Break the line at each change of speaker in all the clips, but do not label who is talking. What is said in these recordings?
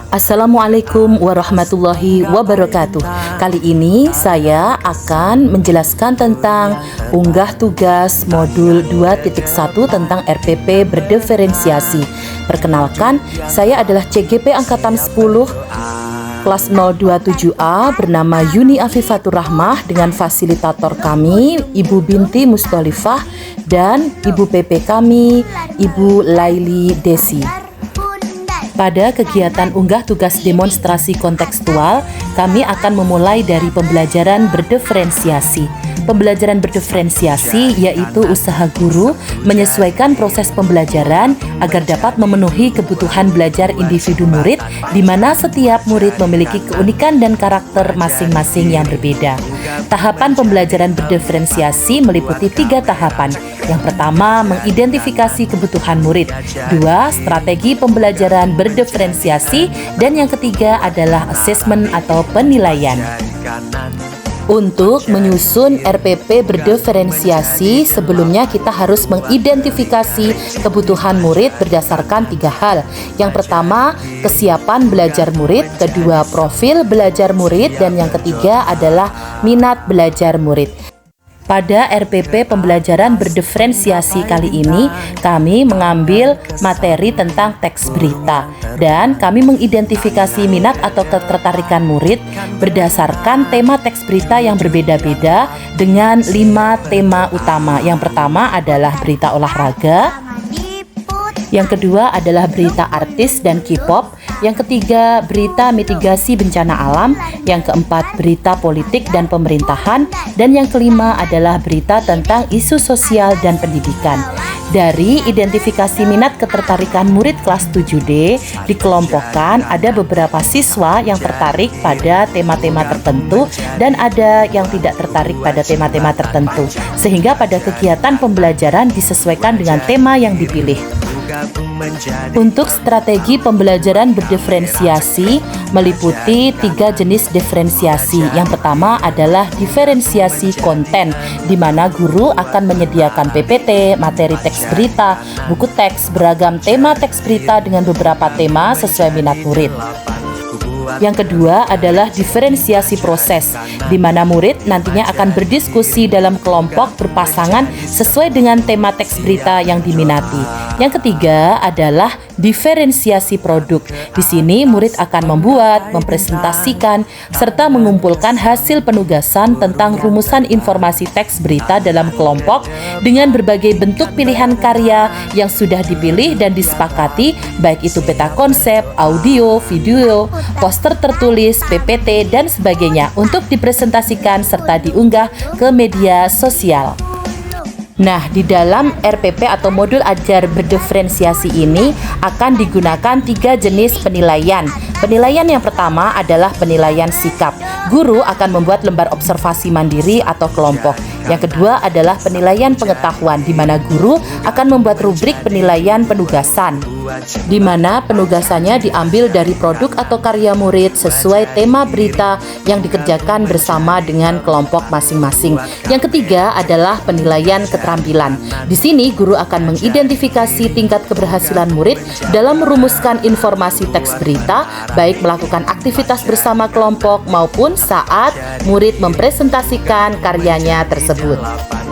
Assalamualaikum warahmatullahi wabarakatuh. Kali ini saya akan menjelaskan tentang unggah tugas modul 2.1 tentang RPP berdiferensiasi. Perkenalkan, saya adalah CGP Angkatan 10 kelas 027A bernama Yuni Afifatur Rahmah dengan fasilitator kami Ibu Binti Mustolifah dan Ibu PP kami Ibu Laili Desi. Pada kegiatan unggah tugas demonstrasi kontekstual, kami akan memulai dari pembelajaran berdiferensiasi. Pembelajaran berdiferensiasi yaitu usaha guru menyesuaikan proses pembelajaran agar dapat memenuhi kebutuhan belajar individu murid, di mana setiap murid memiliki keunikan dan karakter masing-masing yang berbeda. Tahapan pembelajaran berdiferensiasi meliputi 3 tahapan. Yang pertama, mengidentifikasi kebutuhan murid. 2, strategi pembelajaran berdiferensiasi. Dan yang ketiga adalah asesmen atau penilaian. Untuk menyusun RPP berdiferensiasi, sebelumnya kita harus mengidentifikasi kebutuhan murid berdasarkan 3 hal. Yang pertama, kesiapan belajar murid. Kedua, profil belajar murid. Dan yang ketiga adalah minat belajar murid. Pada RPP pembelajaran berdiferensiasi kali ini, kami mengambil materi tentang teks berita dan kami mengidentifikasi minat atau ketertarikan murid berdasarkan tema teks berita yang berbeda-beda dengan 5 tema utama. Yang pertama adalah berita olahraga, yang kedua adalah berita artis dan K-pop, yang ketiga berita mitigasi bencana alam, yang keempat berita politik dan pemerintahan, dan yang kelima adalah berita tentang isu sosial dan pendidikan. Dari identifikasi minat ketertarikan murid kelas 7D, dikelompokkan ada beberapa siswa yang tertarik pada tema-tema tertentu dan ada yang tidak tertarik pada tema-tema tertentu, sehingga pada kegiatan pembelajaran disesuaikan dengan tema yang dipilih. Untuk strategi pembelajaran berdiferensiasi meliputi 3 jenis diferensiasi. Yang pertama adalah diferensiasi konten, di mana guru akan menyediakan PPT, materi teks berita, buku teks, beragam tema teks berita dengan beberapa tema sesuai minat murid. Yang kedua adalah diferensiasi proses, di mana murid nantinya akan berdiskusi dalam kelompok berpasangan sesuai dengan tema teks berita yang diminati. Yang ketiga adalah diferensiasi produk. Di sini murid akan membuat, mempresentasikan, serta mengumpulkan hasil penugasan tentang rumusan informasi teks berita dalam kelompok dengan berbagai bentuk pilihan karya yang sudah dipilih dan disepakati, baik itu peta konsep, audio, video, poster tertulis, PPT, dan sebagainya untuk dipresentasikan serta diunggah ke media sosial. Nah, di dalam RPP atau modul ajar berdiferensiasi ini akan digunakan 3 jenis penilaian. Penilaian yang pertama adalah penilaian sikap. Guru akan membuat lembar observasi mandiri atau kelompok. Yang kedua adalah penilaian pengetahuan, di mana guru akan membuat rubrik penilaian penugasan, di mana penugasannya diambil dari produk atau karya murid sesuai tema berita yang dikerjakan bersama dengan kelompok masing-masing. Yang ketiga adalah penilaian keterampilan. Di sini guru akan mengidentifikasi tingkat keberhasilan murid dalam merumuskan informasi teks berita, baik melakukan aktivitas bersama kelompok maupun saat murid mempresentasikan karyanya tersebut.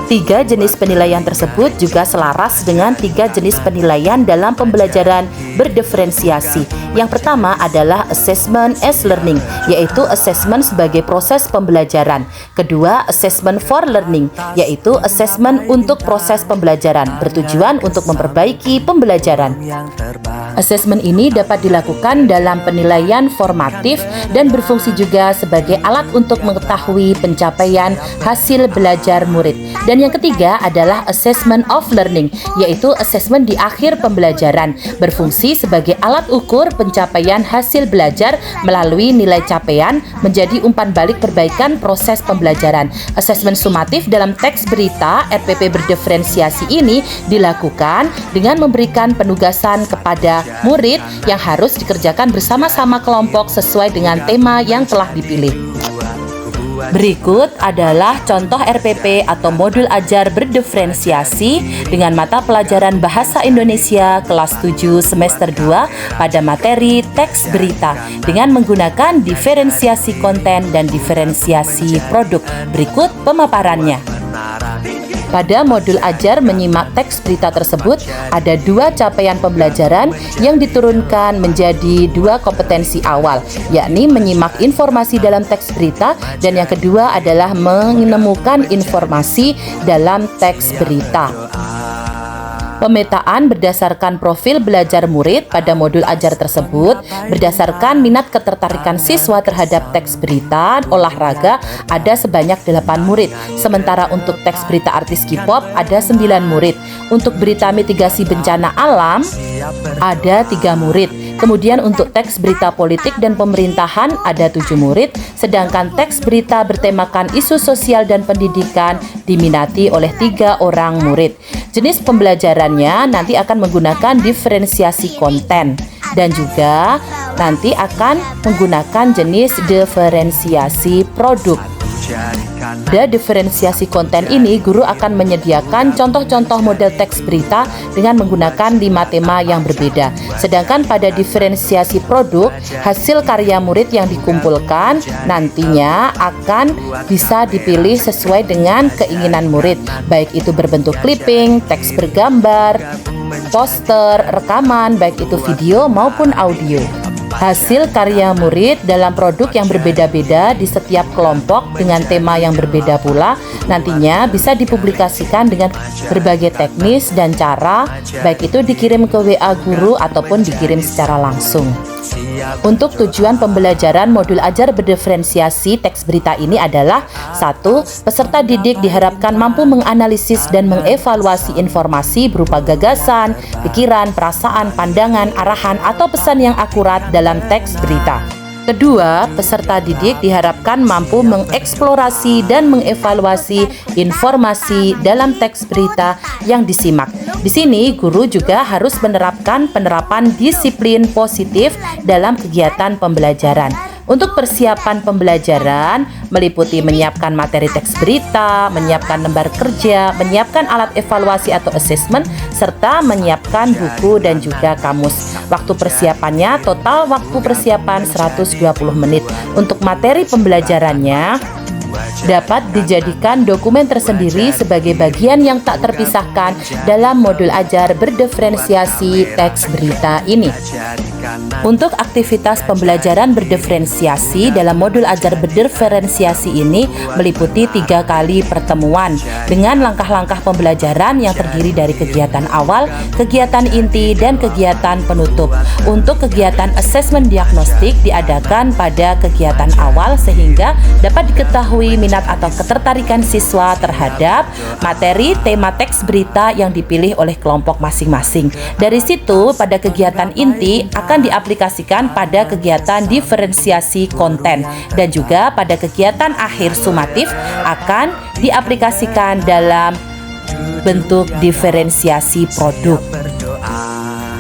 3 jenis penilaian tersebut juga selaras dengan 3 jenis penilaian dalam pembelajaran berdiferensiasi. Yang pertama adalah assessment as learning, yaitu assessment sebagai proses pembelajaran. Kedua, assessment for learning, yaitu assessment untuk proses pembelajaran, bertujuan untuk memperbaiki pembelajaran. Assessment ini dapat dilakukan dalam penilaian formatif dan berfungsi juga sebagai alat untuk mengetahui pencapaian hasil belajar murid. Dan yang ketiga adalah assessment of learning, yaitu assessment di akhir pembelajaran, berfungsi sebagai alat ukur pencapaian hasil belajar melalui nilai capaian menjadi umpan balik perbaikan proses pembelajaran. Assessment sumatif dalam teks berita RPP berdiferensiasi ini dilakukan dengan memberikan penugasan kepada murid yang harus dikerjakan bersama-sama kelompok sesuai dengan tema yang telah dipilih. Berikut adalah contoh RPP atau modul ajar berdiferensiasi dengan mata pelajaran Bahasa Indonesia kelas 7 semester 2 pada materi teks berita dengan menggunakan diferensiasi konten dan diferensiasi produk. Berikut pemaparannya. Pada modul ajar menyimak teks berita tersebut, ada 2 capaian pembelajaran yang diturunkan menjadi 2 kompetensi awal, yakni menyimak informasi dalam teks berita dan yang kedua adalah menemukan informasi dalam teks berita. Pemetaan berdasarkan profil belajar murid pada modul ajar tersebut berdasarkan minat ketertarikan siswa terhadap teks berita olahraga ada sebanyak 8 murid. Sementara untuk teks berita artis K-pop ada 9 murid. Untuk berita mitigasi bencana alam ada 3 murid. Kemudian untuk teks berita politik dan pemerintahan ada 7 murid, sedangkan teks berita bertemakan isu sosial dan pendidikan diminati oleh 3 orang murid. Jenis pembelajarannya nanti akan menggunakan diferensiasi konten dan juga nanti akan menggunakan jenis diferensiasi produk. Pada diferensiasi konten ini, guru akan menyediakan contoh-contoh model teks berita dengan menggunakan 5 tema yang berbeda. Sedangkan pada diferensiasi produk, hasil karya murid yang dikumpulkan nantinya akan bisa dipilih sesuai dengan keinginan murid, baik itu berbentuk clipping, teks bergambar, poster, rekaman, baik itu video maupun audio. Hasil karya murid dalam produk yang berbeda-beda di setiap kelompok dengan tema yang berbeda pula nantinya bisa dipublikasikan dengan berbagai teknis dan cara, baik itu dikirim ke WA guru ataupun dikirim secara langsung. Untuk tujuan pembelajaran modul ajar berdiferensiasi teks berita ini adalah 1. Peserta didik diharapkan mampu menganalisis dan mengevaluasi informasi berupa gagasan, pikiran, perasaan, pandangan, arahan, atau pesan yang akurat dalam teks berita. Kedua, peserta didik diharapkan mampu mengeksplorasi dan mengevaluasi informasi dalam teks berita yang disimak. Di sini, guru juga harus menerapkan penerapan disiplin positif dalam kegiatan pembelajaran. Untuk persiapan pembelajaran meliputi menyiapkan materi teks berita, menyiapkan lembar kerja, menyiapkan alat evaluasi atau assessment, serta menyiapkan buku dan juga kamus. Waktu persiapannya total waktu persiapan 120 menit. Untuk materi pembelajarannya dapat dijadikan dokumen tersendiri sebagai bagian yang tak terpisahkan dalam modul ajar berdiferensiasi teks berita ini. Untuk aktivitas pembelajaran berdiferensiasi dalam modul ajar berdiferensiasi ini meliputi 3 kali pertemuan dengan langkah-langkah pembelajaran yang terdiri dari kegiatan awal, kegiatan inti, dan kegiatan penutup. Untuk kegiatan asesmen diagnostik diadakan pada kegiatan awal sehingga dapat diketahui minat atau ketertarikan siswa terhadap materi tema teks berita yang dipilih oleh kelompok masing-masing. Dari situ pada kegiatan inti akan diaplikasikan pada kegiatan diferensiasi konten dan juga pada kegiatan akhir sumatif akan diaplikasikan dalam bentuk diferensiasi produk.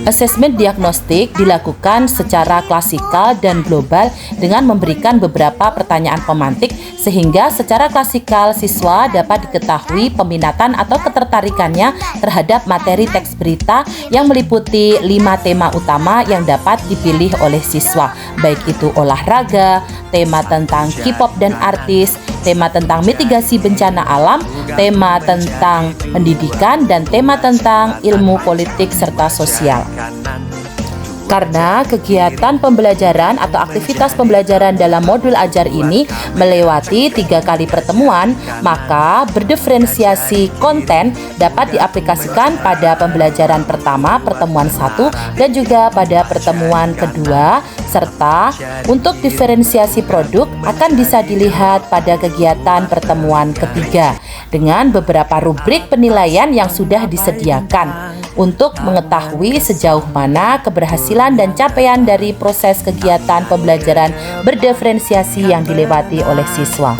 Asesmen diagnostik dilakukan secara klasikal dan global dengan memberikan beberapa pertanyaan pemantik sehingga secara klasikal siswa dapat diketahui peminatan atau ketertarikannya terhadap materi teks berita yang meliputi 5 tema utama yang dapat dipilih oleh siswa, baik itu olahraga, tema tentang K-pop dan artis, tema tentang mitigasi bencana alam, tema tentang pendidikan, dan tema tentang ilmu politik serta sosial. Karena kegiatan pembelajaran atau aktivitas pembelajaran dalam modul ajar ini melewati 3 kali pertemuan, maka berdiferensiasi konten dapat diaplikasikan pada pembelajaran pertama, pertemuan 1, dan juga pada pertemuan kedua, serta untuk diferensiasi produk akan bisa dilihat pada kegiatan pertemuan ketiga dengan beberapa rubrik penilaian yang sudah disediakan untuk mengetahui sejauh mana keberhasilan dan capaian dari proses kegiatan pembelajaran berdiferensiasi yang dilewati oleh siswa.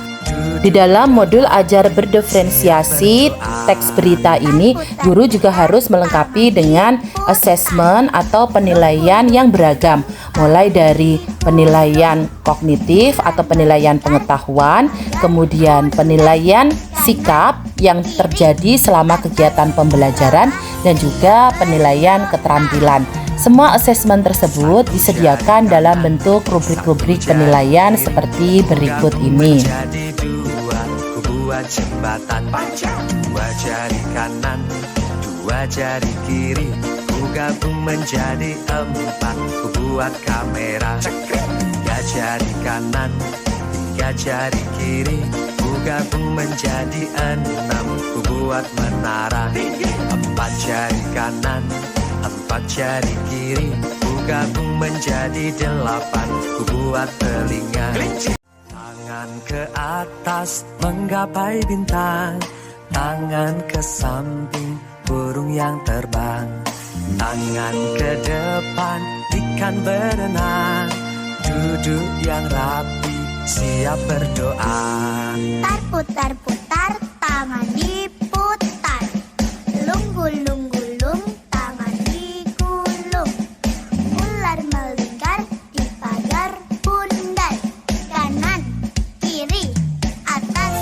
Di dalam modul ajar berdiferensiasi teks berita ini, guru juga harus melengkapi dengan asesmen atau penilaian yang beragam, mulai dari penilaian kognitif atau penilaian pengetahuan, kemudian penilaian sikap yang terjadi selama kegiatan pembelajaran, dan juga penilaian keterampilan. Semua asesmen tersebut disediakan dalam bentuk rubrik-rubrik penilaian seperti berikut ini.
Buat jembatan, dua jari kanan, dua jari kiri, ku gabung menjadi 4, ku buat kamera. 3 jari kanan, 3 jari kiri, ku gabung menjadi 6, ku buat menara. 4 jari kanan, 4 jari kiri, ku gabung menjadi 8, ku buat telinga. Tangan ke atas menggapai bintang, tangan ke samping burung yang terbang, tangan ke depan ikan berenang, duduk yang rapi siap berdoa.
Putar-putar tangan diputar, lunggul-lunggulung tangan digulung, ular melingkar di pagar bundar, kanan kiri atas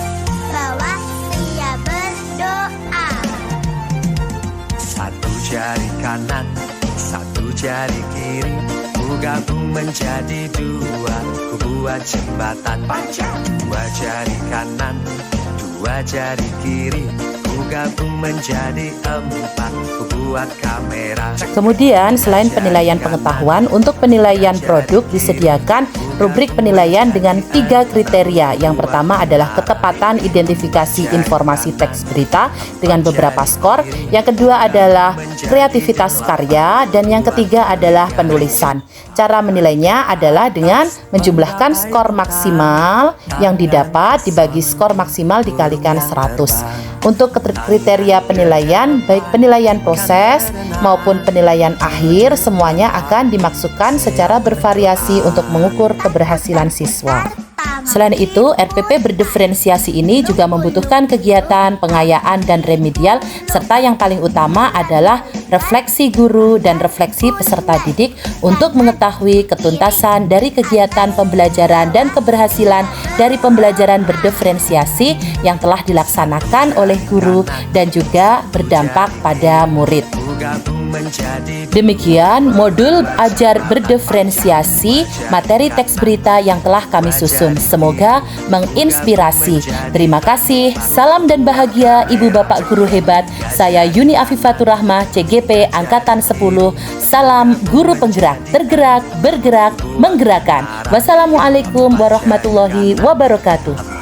bawah siap berdoa.
1 jari kanan, 1 jari kiri, ku gabung menjadi 2, ku buat jembatan. 2 jari kanan, 2 jari kiri, ku gabung menjadi 4, ku buat kamera.
Kemudian selain penilaian pengetahuan, untuk penilaian produk disediakan rubrik penilaian dengan 3 kriteria. Yang pertama adalah ketepatan identifikasi informasi teks berita dengan beberapa skor. Yang kedua adalah kreativitas karya, dan yang ketiga adalah penulisan. Cara menilainya adalah dengan menjumlahkan skor maksimal yang didapat dibagi skor maksimal dikalikan 100. Untuk kriteria penilaian, baik penilaian proses maupun penilaian akhir, semuanya akan dimaksudkan secara bervariasi untuk mengukur keberhasilan siswa. Selain itu, RPP berdiferensiasi ini juga membutuhkan kegiatan pengayaan dan remedial, serta yang paling utama adalah refleksi guru dan refleksi peserta didik untuk mengetahui ketuntasan dari kegiatan pembelajaran dan keberhasilan dari pembelajaran berdiferensiasi yang telah dilaksanakan oleh guru dan juga berdampak pada murid. Demikian modul ajar berdiferensiasi materi teks berita yang telah kami susun. Semoga menginspirasi. Terima kasih. Salam dan bahagia Ibu Bapak Guru hebat. Saya Yuni Afifatur Rahmah, CGP Angkatan 10. Salam guru penggerak, tergerak, bergerak, menggerakkan. Wassalamualaikum warahmatullahi wabarakatuh.